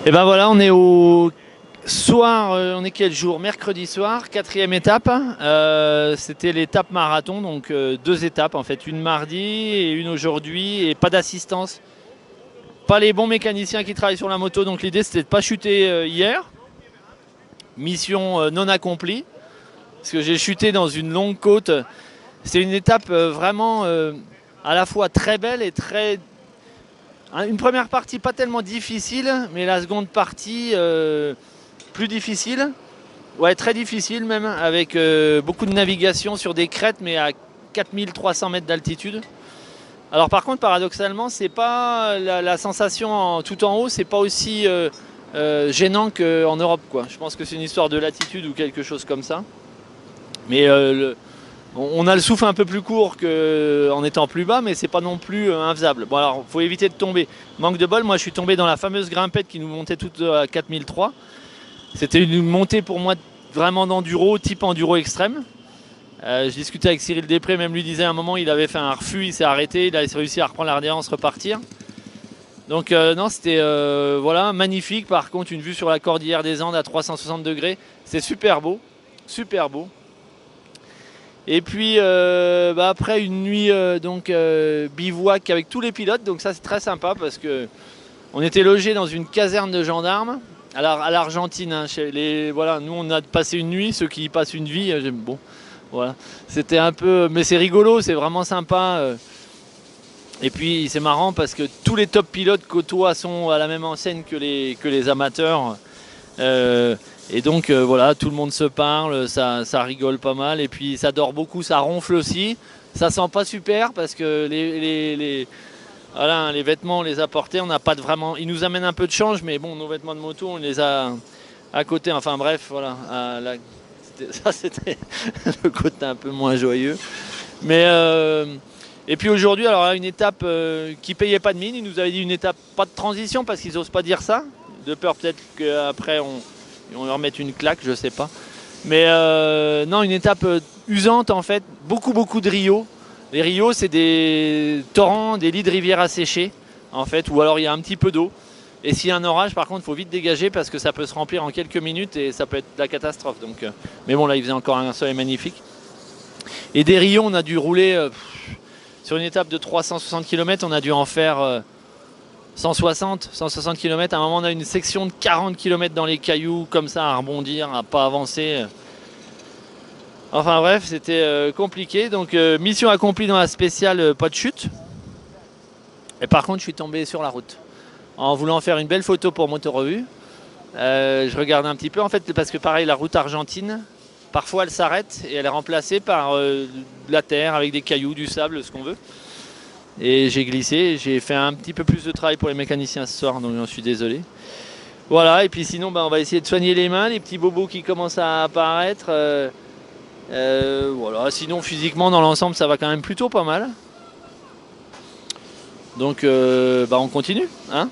Et ben voilà, on est au soir, on est quel jour? Mercredi soir, quatrième étape. C'était l'étape marathon, donc deux étapes en fait, une mardi et une aujourd'hui, et pas d'assistance. Pas les bons mécaniciens qui travaillent sur la moto, donc l'idée c'était de pas chuter hier. Mission non accomplie, parce que j'ai chuté dans une longue côte. C'est une étape vraiment à la fois très belle et très... Une première partie pas tellement difficile, mais la seconde partie plus difficile. Ouais, très difficile même, avec beaucoup de navigation sur des crêtes, mais à 4300 mètres d'altitude. Alors par contre, paradoxalement, c'est pas la sensation tout en haut, c'est pas aussi gênant qu'en Europe, quoi. Je pense que c'est une histoire de latitude ou quelque chose comme ça. Mais on a le souffle un peu plus court qu'en étant plus bas, mais c'est pas non plus infaisable. Bon alors, faut éviter de tomber. Manque de bol, moi je suis tombé dans la fameuse grimpette qui nous montait toute à 4003. C'était une montée pour moi vraiment d'enduro, type enduro extrême. Je discutais avec Cyril Després, même lui disait à un moment il avait fait un refus, il s'est arrêté, il a réussi à reprendre l'adhérence, repartir. Donc non, c'était voilà, magnifique. Par contre, une vue sur la cordillère des Andes à 360 degrés, c'est super beau, super beau. Et puis après une nuit bivouac avec tous les pilotes, donc ça c'est très sympa parce que on était logé dans une caserne de gendarmes à l'Argentine. Hein, voilà, nous on a passé une nuit, ceux qui y passent une vie, bon, voilà, c'était un peu, mais c'est rigolo, c'est vraiment sympa. Et puis c'est marrant parce que tous les top pilotes côtoient sont à la même enseigne que les amateurs. Et donc voilà, tout le monde se parle, ça rigole pas mal. Et puis ça dort beaucoup, ça ronfle aussi. Ça sent pas super parce que voilà, les vêtements on les a portés, on n'a pas de vraiment. Ils nous amènent un peu de change, mais bon, nos vêtements de moto on les a à côté. Enfin bref, voilà. Ça c'était le côté un peu moins joyeux. Mais et puis aujourd'hui, alors là, une étape qui payait pas de mine. Ils nous avaient dit une étape pas de transition parce qu'ils osent pas dire ça. De peur peut-être qu'après on leur mette une claque, je sais pas. Mais non, une étape usante en fait. Beaucoup de rios. Les rios, c'est des torrents, des lits de rivière asséchés en fait, ou alors il y a un petit peu d'eau. Et s'il y a un orage, par contre, il faut vite dégager parce que ça peut se remplir en quelques minutes et ça peut être la catastrophe. Donc, mais bon, là, il faisait encore un soleil magnifique. Et des rios, on a dû rouler sur une étape de 360 km, on a dû en faire 160 km. À un moment, on a une section de 40 km dans les cailloux, comme ça, à rebondir, à pas avancer. Enfin bref, c'était compliqué. Donc, mission accomplie dans la spéciale pas de chute. Et par contre, je suis tombé sur la route. En voulant faire une belle photo pour Moto Revue, je regarde un petit peu, en fait, parce que pareil, la route argentine, parfois elle s'arrête et elle est remplacée par de la terre avec des cailloux, du sable, ce qu'on veut. Et j'ai glissé, j'ai fait un petit peu plus de travail pour les mécaniciens ce soir, donc j'en suis désolé. Voilà, et puis sinon on va essayer de soigner les mains, les petits bobos qui commencent à apparaître. Voilà, sinon physiquement dans l'ensemble ça va quand même plutôt pas mal. Donc on continue, hein.